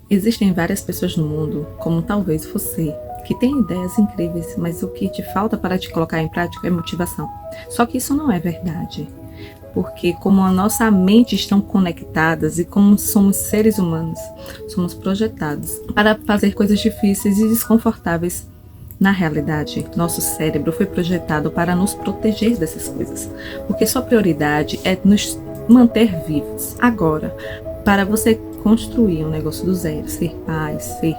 Existem várias pessoas no mundo, como talvez você, que tem ideias incríveis, mas o que te falta para te colocar em prática é motivação. Só que isso não é verdade. Porque como a nossa mente estão conectadas e como somos seres humanos, somos projetados para fazer coisas difíceis e desconfortáveis. Na realidade, nosso cérebro foi projetado para nos proteger dessas coisas, porque sua prioridade é nos manter vivos. Agora, para você construir um negócio do zero, ser pai, ser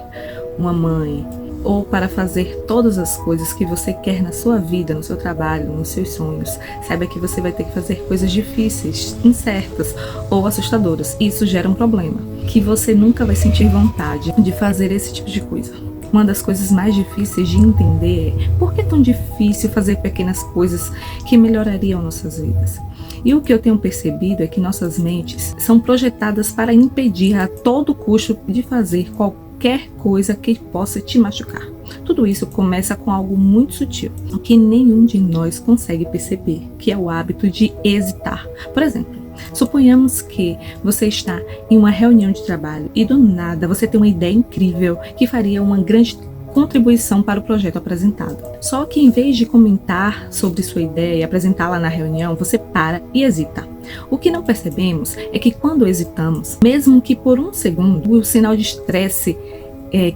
uma mãe, ou para fazer todas as coisas que você quer na sua vida, no seu trabalho, nos seus sonhos, saiba que você vai ter que fazer coisas difíceis, incertas ou assustadoras. E isso gera um problema, que você nunca vai sentir vontade de fazer esse tipo de coisa. Uma das coisas mais difíceis de entender é por que é tão difícil fazer pequenas coisas que melhorariam nossas vidas. E o que eu tenho percebido é que nossas mentes são projetadas para impedir a todo custo de fazer qualquer coisa que possa te machucar. Tudo isso começa com algo muito sutil, que nenhum de nós consegue perceber, que é o hábito de hesitar. Por exemplo, suponhamos que você está em uma reunião de trabalho e do nada você tem uma ideia incrível que faria uma grande contribuição para o projeto apresentado. Só que em vez de comentar sobre sua ideia e apresentá-la na reunião, você para e hesita. O que não percebemos é que quando hesitamos, mesmo que por um segundo, o sinal de estresse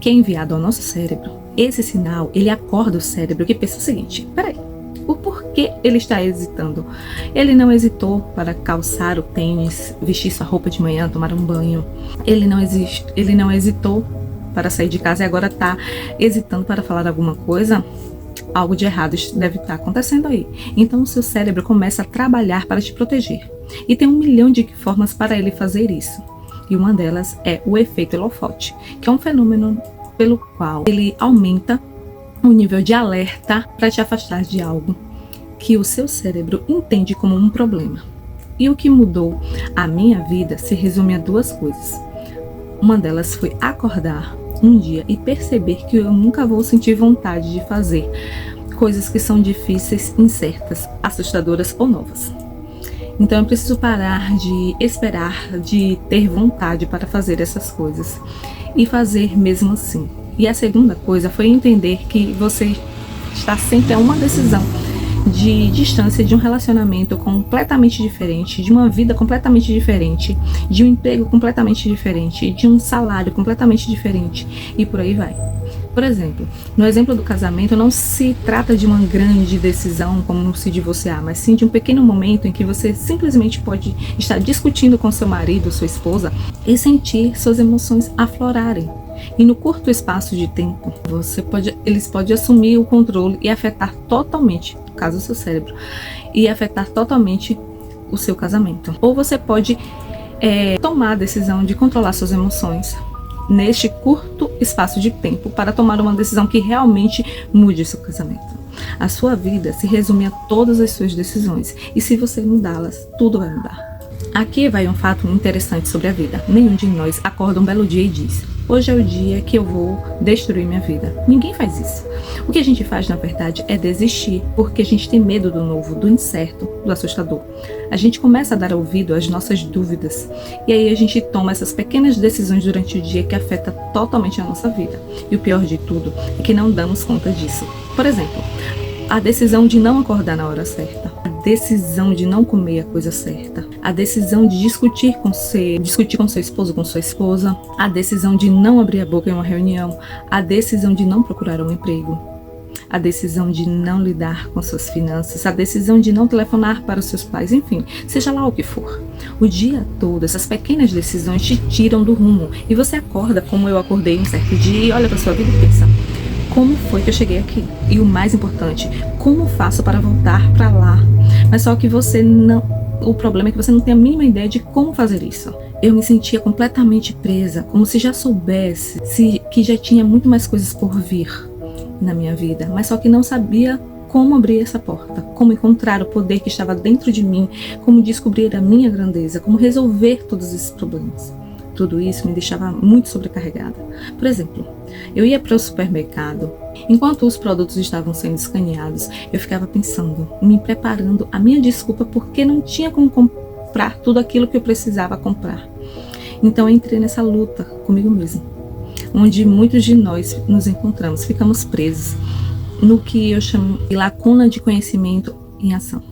que é enviado ao nosso cérebro, esse sinal, ele acorda o cérebro que pensa o seguinte: peraí, o porquê ele está hesitando? Ele não hesitou para calçar o tênis, vestir sua roupa de manhã, tomar um banho. Ele não hesitou para sair de casa e agora está hesitando para falar alguma coisa. Algo de errado deve estar acontecendo aí. Então o seu cérebro começa a trabalhar para te proteger. E tem 1 milhão de formas para ele fazer isso. E uma delas é o efeito holofote, que é um fenômeno pelo qual ele aumenta o nível de alerta para te afastar de algo que o seu cérebro entende como um problema. E o que mudou a minha vida se resume a 2 coisas. Uma delas foi acordar um dia e perceber que eu nunca vou sentir vontade de fazer coisas que são difíceis, incertas, assustadoras ou novas. Então eu preciso parar de esperar, de ter vontade para fazer essas coisas e fazer mesmo assim. E a segunda coisa foi entender que você está sempre a uma decisão de distância de um relacionamento completamente diferente, de uma vida completamente diferente, de um emprego completamente diferente, de um salário completamente diferente e por aí vai. Por exemplo, no exemplo do casamento, não se trata de uma grande decisão como se divorciar, mas sim de um pequeno momento em que você simplesmente pode estar discutindo com seu marido ou sua esposa e sentir suas emoções aflorarem. E no curto espaço de tempo, eles podem assumir o controle e afetar totalmente, no caso, o seu cérebro, e afetar totalmente o seu casamento. Ou você pode tomar a decisão de controlar suas emoções neste curto espaço de tempo para tomar uma decisão que realmente mude o seu casamento. A sua vida se resume a todas as suas decisões, e se você mudá-las, tudo vai mudar. Aqui vai um fato interessante sobre a vida. Nenhum de nós acorda um belo dia e diz: hoje é o dia que eu vou destruir minha vida. Ninguém faz isso. O que a gente faz, na verdade, é desistir, porque a gente tem medo do novo, do incerto, do assustador. A gente começa a dar ouvido às nossas dúvidas, e aí a gente toma essas pequenas decisões durante o dia que afetam totalmente a nossa vida. E o pior de tudo é que não damos conta disso. Por exemplo, a decisão de não acordar na hora certa, a decisão de não comer a coisa certa, a decisão de discutir com seu esposo, com sua esposa, a decisão de não abrir a boca em uma reunião, a decisão de não procurar um emprego, a decisão de não lidar com suas finanças, a decisão de não telefonar para os seus pais, enfim, seja lá o que for. O dia todo, essas pequenas decisões te tiram do rumo e você acorda como eu acordei um certo dia e olha para sua vida e pensa: como foi que eu cheguei aqui? E o mais importante, como faço para voltar para lá? Mas só que o problema é que você não tem a mínima ideia de como fazer isso. Eu me sentia completamente presa, como se já soubesse que já tinha muito mais coisas por vir na minha vida, mas só que não sabia como abrir essa porta, como encontrar o poder que estava dentro de mim, como descobrir a minha grandeza, como resolver todos esses problemas. Tudo isso me deixava muito sobrecarregada. Por exemplo, eu ia para o supermercado, enquanto os produtos estavam sendo escaneados, eu ficava pensando, me preparando a minha desculpa porque não tinha como comprar tudo aquilo que eu precisava comprar. Então eu entrei nessa luta comigo mesma. onde muitos de nós nos encontramos. Ficamos presos no que eu chamo de lacuna de conhecimento em ação.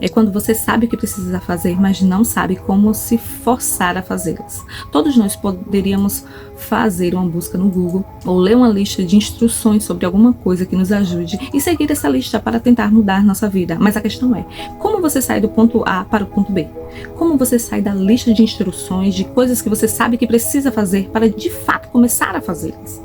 É quando você sabe o que precisa fazer, mas não sabe como se forçar a fazê-las. Todos nós poderíamos fazer uma busca no Google ou ler uma lista de instruções sobre alguma coisa que nos ajude e seguir essa lista para tentar mudar nossa vida. Mas a questão é, como você sai do ponto A para o ponto B? Como você sai da lista de instruções, de coisas que você sabe que precisa fazer para de fato começar a fazê-las?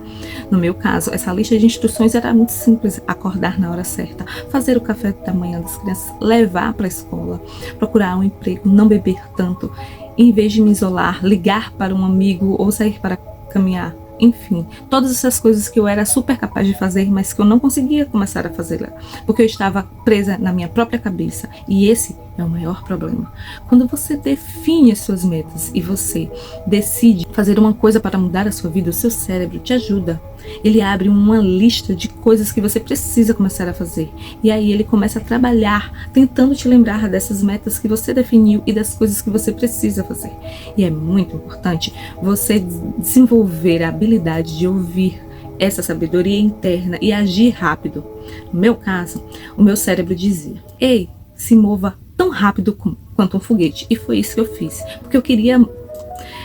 No meu caso, essa lista de instruções era muito simples: acordar na hora certa, fazer o café da manhã das crianças, levar para a escola, procurar um emprego, não beber tanto, em vez de me isolar, ligar para um amigo ou sair para caminhar. Enfim, todas essas coisas que eu era super capaz de fazer, mas que eu não conseguia começar a fazê-la, porque eu estava presa na minha própria cabeça. E esse é o maior problema. Quando você define as suas metas e você decide fazer uma coisa para mudar a sua vida, o seu cérebro te ajuda. Ele abre uma lista de coisas que você precisa começar a fazer. E aí ele começa a trabalhar, tentando te lembrar dessas metas que você definiu e das coisas que você precisa fazer. E é muito importante você desenvolver a habilidade de ouvir essa sabedoria interna e agir rápido. No meu caso, o meu cérebro dizia: ei, se mova tão rápido quanto um foguete. E foi isso que eu fiz, porque eu queria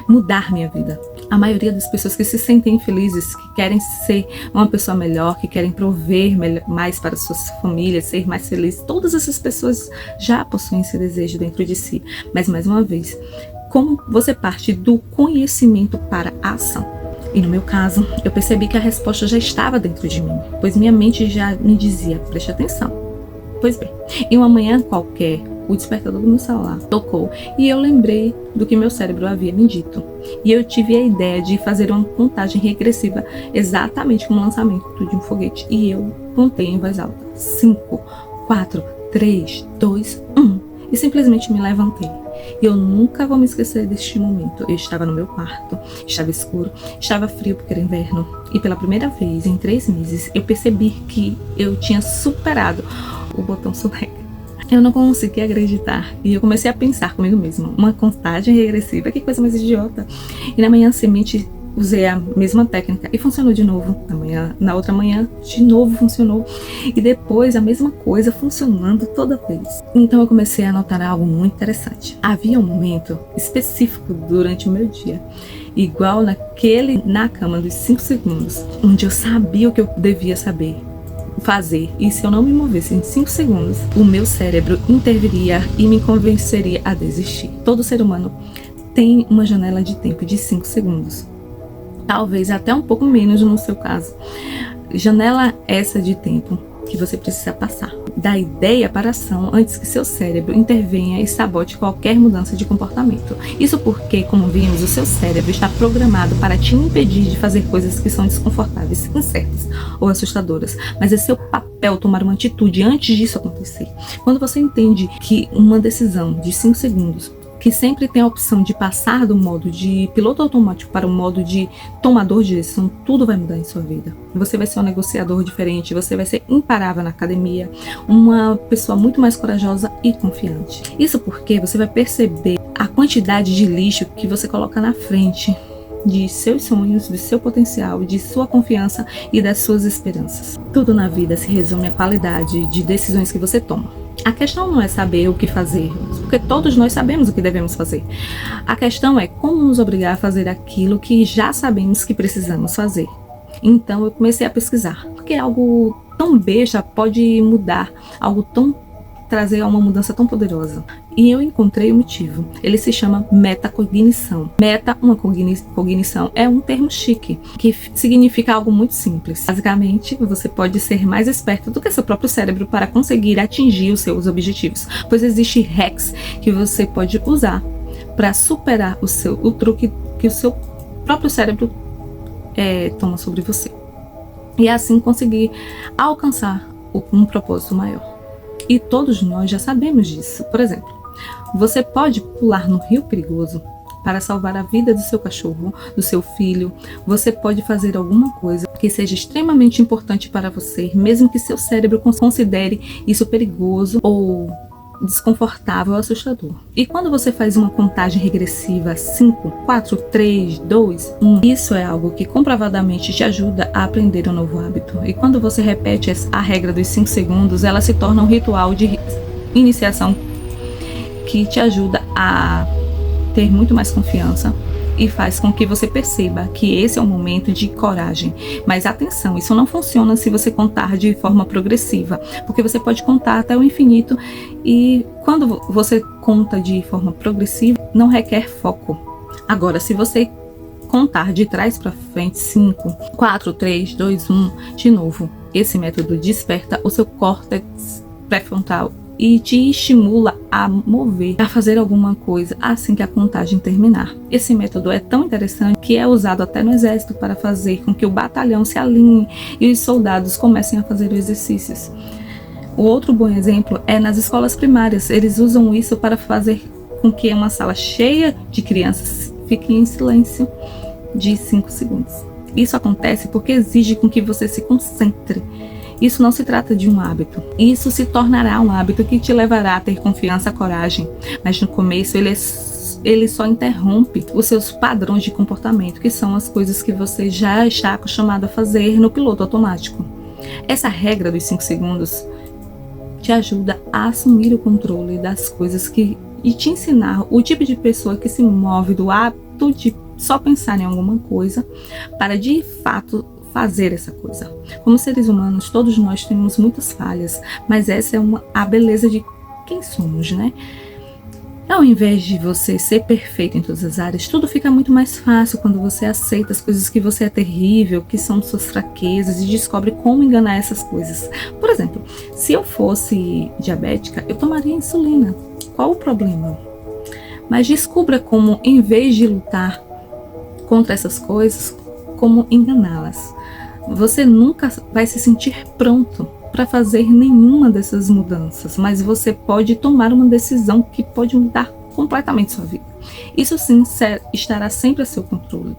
mudar minha vida. A maioria das pessoas que se sentem infelizes, que querem ser uma pessoa melhor, que querem prover mais para suas famílias, ser mais felizes, todas essas pessoas já possuem esse desejo dentro de si. Mas, mais uma vez, como você parte do conhecimento para a ação? E no meu caso, eu percebi que a resposta já estava dentro de mim, pois minha mente já me dizia: preste atenção. Pois bem, em uma manhã qualquer, o despertador do meu celular tocou e eu lembrei do que meu cérebro havia me dito. E eu tive a ideia de fazer uma contagem regressiva, exatamente como o lançamento de um foguete. E eu contei em voz alta: 5, 4, 3, 2, 1. E simplesmente me levantei. E eu nunca vou me esquecer deste momento. Eu estava no meu quarto, estava escuro, estava frio porque era inverno. E pela primeira vez em 3 meses, eu percebi que eu tinha superado o botão soneca. Eu não conseguia acreditar e eu comecei a pensar comigo mesma: uma contagem regressiva, que coisa mais idiota. E na manhã seguinte usei a mesma técnica e funcionou de novo. Na outra manhã de novo funcionou, e depois a mesma coisa funcionando toda vez. Então eu comecei a notar algo muito interessante. Havia um momento específico durante o meu dia, igual naquele na cama dos 5 segundos, onde eu sabia o que eu devia fazer, e se eu não me movesse em 5 segundos, o meu cérebro interviria e me convenceria a desistir. Todo ser humano tem uma janela de tempo de 5 segundos, talvez até um pouco menos no seu caso. Janela essa de tempo que você precisa passar da ideia para a ação antes que seu cérebro intervenha e sabote qualquer mudança de comportamento. Isso porque, como vimos, o seu cérebro está programado para te impedir de fazer coisas que são desconfortáveis, incertas ou assustadoras, mas é seu papel tomar uma atitude antes disso acontecer. Quando você entende que uma decisão de 5 segundos, que sempre tem a opção de passar do modo de piloto automático para o modo de tomador de decisão, tudo vai mudar em sua vida. Você vai ser um negociador diferente, você vai ser imparável na academia, uma pessoa muito mais corajosa e confiante. Isso porque você vai perceber a quantidade de lixo que você coloca na frente de seus sonhos, do seu potencial, de sua confiança e das suas esperanças. Tudo na vida se resume à qualidade de decisões que você toma. A questão não é saber o que fazer, porque todos nós sabemos o que devemos fazer. A questão é como nos obrigar a fazer aquilo que já sabemos que precisamos fazer. Então eu comecei a pesquisar, porque algo tão besta pode mudar, trazer uma mudança tão poderosa. E eu encontrei o motivo. Ele se chama metacognição. Uma cognição, é um termo chique, que significa algo muito simples. Basicamente, você pode ser mais esperto do que seu próprio cérebro para conseguir atingir os seus objetivos, pois existe hacks que você pode usar para superar o truque que o seu próprio cérebro toma sobre você. E assim conseguir alcançar um propósito maior. E todos nós já sabemos disso. Por exemplo, você pode pular no rio perigoso para salvar a vida do seu cachorro, do seu filho. Você pode fazer alguma coisa que seja extremamente importante para você, mesmo que seu cérebro considere isso perigoso ou desconfortável, assustador. E quando você faz uma contagem regressiva 5, 4, 3, 2, 1, isso é algo que comprovadamente te ajuda a aprender um novo hábito. E quando você repete a regra dos 5 segundos, ela se torna um ritual de iniciação que te ajuda a ter muito mais confiança e faz com que você perceba que esse é um momento de coragem. Mas atenção, isso não funciona se você contar de forma progressiva, porque você pode contar até o infinito e quando você conta de forma progressiva, não requer foco. Agora, se você contar de trás para frente, 5, 4, 3, 2, 1, de novo, esse método desperta o seu córtex pré-frontal e te estimula a mover, a fazer alguma coisa assim que a contagem terminar. Esse método é tão interessante que é usado até no exército para fazer com que o batalhão se alinhe e os soldados comecem a fazer os exercícios. O outro bom exemplo é nas escolas primárias. Eles usam isso para fazer com que uma sala cheia de crianças fique em silêncio de 5 segundos. Isso acontece porque exige com que você se concentre. Isso não se trata de um hábito. Isso se tornará um hábito que te levará a ter confiança, coragem. Mas no começo ele só interrompe os seus padrões de comportamento, que são as coisas que você já está acostumado a fazer no piloto automático. Essa regra dos 5 segundos te ajuda a assumir o controle das coisas e te ensinar o tipo de pessoa que se move do hábito de só pensar em alguma coisa para de fato fazer essa coisa. Como seres humanos, todos nós temos muitas falhas, mas essa é a beleza de quem somos, né? Ao invés de você ser perfeito em todas as áreas, tudo fica muito mais fácil quando você aceita as coisas que você é terrível, que são suas fraquezas e descobre como enganar essas coisas. Por exemplo, se eu fosse diabética, eu tomaria insulina. Qual o problema? Mas descubra como, em vez de lutar contra essas coisas, como enganá-las. Você nunca vai se sentir pronto para fazer nenhuma dessas mudanças, mas você pode tomar uma decisão que pode mudar completamente sua vida. Isso sim estará sempre a seu controle.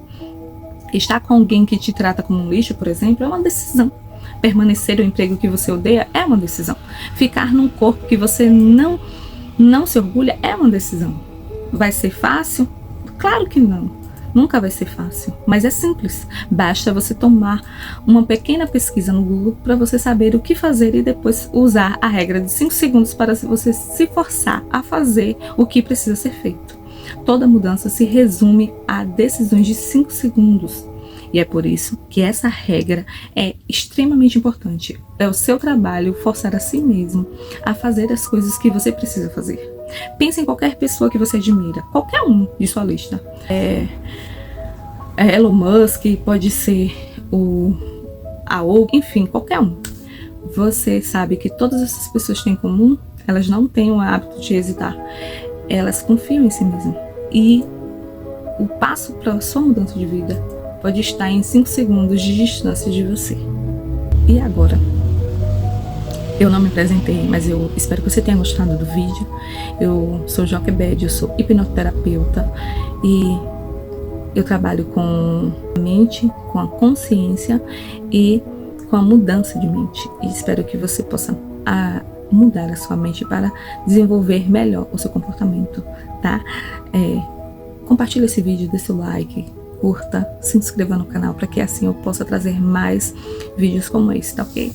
Estar com alguém que te trata como um lixo, por exemplo, é uma decisão. Permanecer no emprego que você odeia é uma decisão. Ficar num corpo que você não se orgulha é uma decisão. Vai ser fácil? Claro que não. Nunca vai ser fácil, mas é simples. Basta você tomar uma pequena pesquisa no Google para você saber o que fazer e depois usar a regra de 5 segundos para você se forçar a fazer o que precisa ser feito. Toda mudança se resume a decisões de 5 segundos. E é por isso que essa regra é extremamente importante. É o seu trabalho forçar a si mesmo a fazer as coisas que você precisa fazer. Pense em qualquer pessoa que você admira, qualquer um de sua lista. Elon Musk, pode ser enfim, qualquer um. Você sabe que todas essas pessoas têm em comum, elas não têm o hábito de hesitar. Elas confiam em si mesmas. E o passo para a sua mudança de vida pode estar em 5 segundos de distância de você. E agora? Eu não me apresentei, mas eu espero que você tenha gostado do vídeo. Eu sou Joquebed, eu sou hipnoterapeuta e eu trabalho com a mente, com a consciência e com a mudança de mente. E espero que você possa mudar a sua mente para desenvolver melhor o seu comportamento, tá? Compartilhe esse vídeo, dê seu like, curta, se inscreva no canal para que assim eu possa trazer mais vídeos como esse, tá ok?